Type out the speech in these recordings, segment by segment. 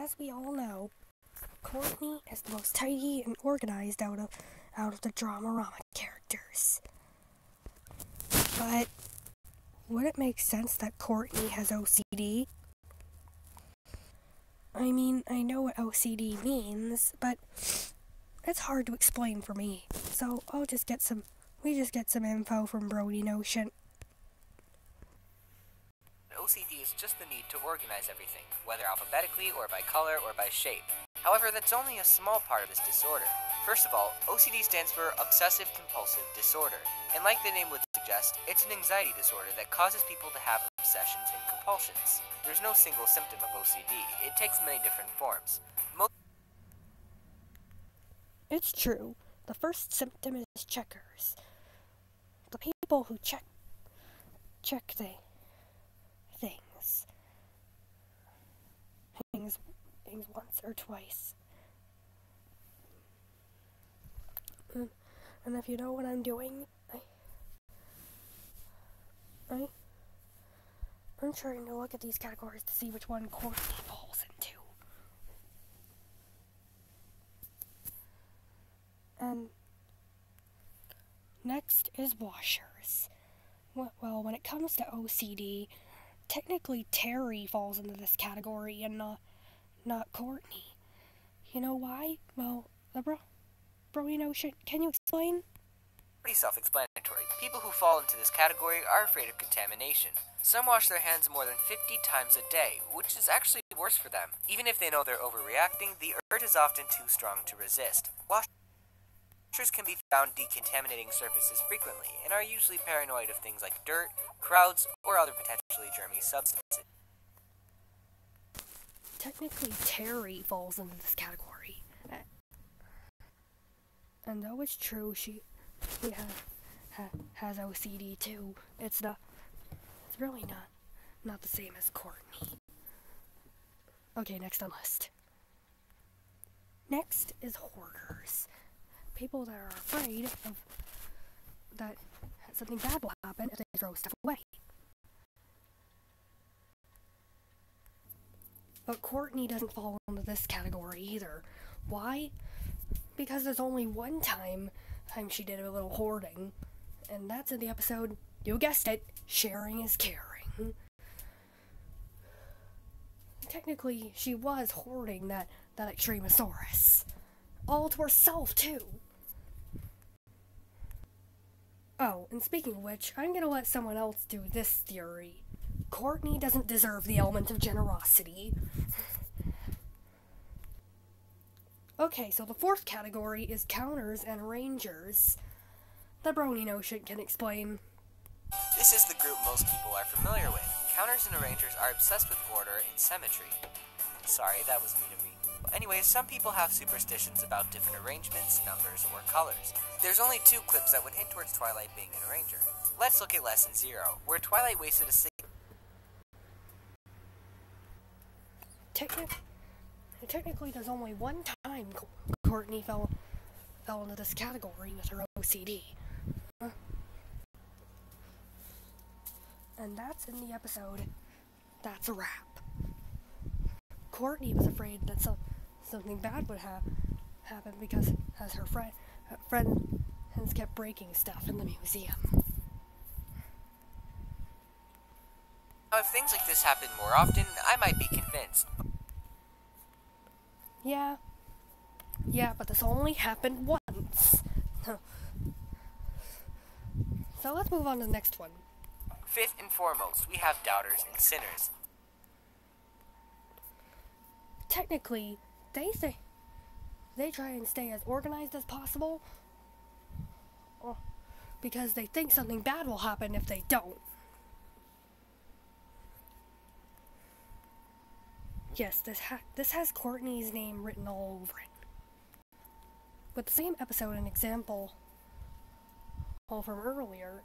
as we all know, Courtney is the most tidy and organized out of the Dramarama characters. But would it make sense that Courtney has OCD? I mean, I know what OCD means, but it's hard to explain for me. So we just get some info from Brony Notion. OCD is just the need to organize everything, whether alphabetically or by color or by shape. However, that's only a small part of this disorder. First of all, OCD stands for Obsessive Compulsive Disorder, and like the name would suggest, it's an anxiety disorder that causes people to have obsessions and compulsions. There's no single symptom of OCD, it takes many different forms. It's true. The first symptom is checkers. The people who check things once or twice. And if you know what I'm doing, I'm trying to look at these categories to see which one Courtney falls into. And next is washers. Well, when it comes to OCD, technically Terry falls into this category and not Courtney. You know why? Well, Brony Notion, can you explain? Pretty self-explanatory. People who fall into this category are afraid of contamination. Some wash their hands more than 50 times a day, which is actually worse for them. Even if they know they're overreacting, the urge is often too strong to resist. Washers can be found decontaminating surfaces frequently, and are usually paranoid of things like dirt, crowds, or other potentially germy substances. Technically, Terry falls into this category. And though it's true, she has OCD too, it's really not the same as Courtney. Okay, next on list. Next is hoarders. People that are afraid of that something bad will happen if they throw stuff away. But Courtney doesn't fall into this category either. Why? Because there's only one time she did a little hoarding, and that's in the episode, you guessed it, Sharing is Caring. Technically, she was hoarding that Extremosaurus. All to herself, too. Oh, and speaking of which, I'm gonna let someone else do this theory. Courtney doesn't deserve the element of generosity. Okay, so the fourth category is counters and arrangers. The Brony Notion can explain. This is the group most people are familiar with. Counters and arrangers are obsessed with order and symmetry. Sorry, that was mean of me. Anyways, some people have superstitions about different arrangements, numbers, or colors. There's only 2 clips that would hint towards Twilight being an arranger. Let's look at Lesson 0, where Twilight wasted a Technically, there's only one time Courtney fell into this category with her OCD. And that's in the episode, That's a Wrap. Courtney was afraid that something bad would happen because as her friends kept breaking stuff in the museum. If things like this happen more often, I might be convinced. Yeah, but this only happened once. So let's move on to the next one. Fifth and foremost, we have doubters and sinners. Technically, they try and stay as organized as possible, because they think something bad will happen if they don't. Yes, this has Courtney's name written all over it. But the same episode and example all from earlier,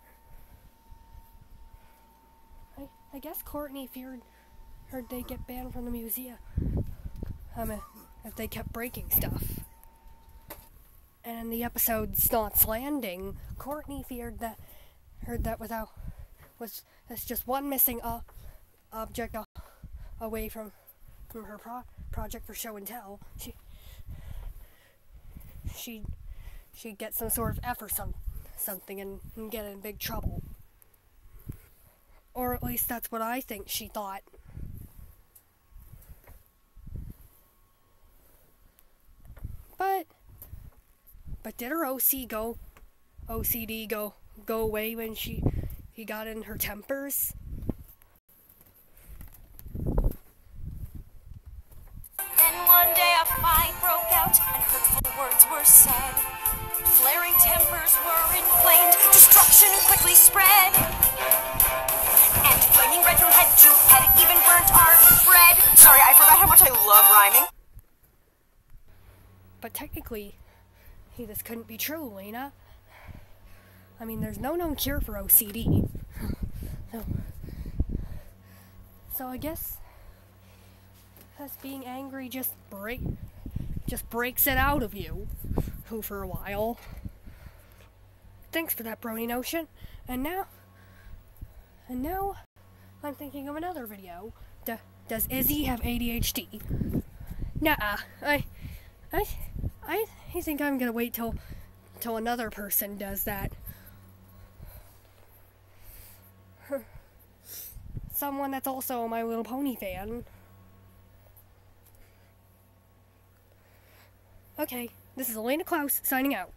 I guess Courtney heard they'd get banned from the museum if they kept breaking stuff. And in the episode Snott's Landing, Courtney heard that was just one missing object away from from her project for show and tell, she'd get some sort of F or something and get in big trouble. Or at least that's what I think she thought. But did her OCD go away when he got in her tempers? Then one day a fight broke out and hurtful words were said. Flaring tempers were inflamed, destruction quickly spread. And flaming red from head to head, it even burnt our bread. Sorry, I forgot how much I love rhyming. But technically, this couldn't be true, Lena. I mean, there's no known cure for OCD. So I guess us being angry just breaks it out of you, for a while. Thanks for that, brony notion. And now I'm thinking of another video. Does Izzy have ADHD? Nuh-uh. I think I'm gonna wait till another person does that. Someone that's also a My Little Pony fan. Okay, this is Elena Klaus signing out.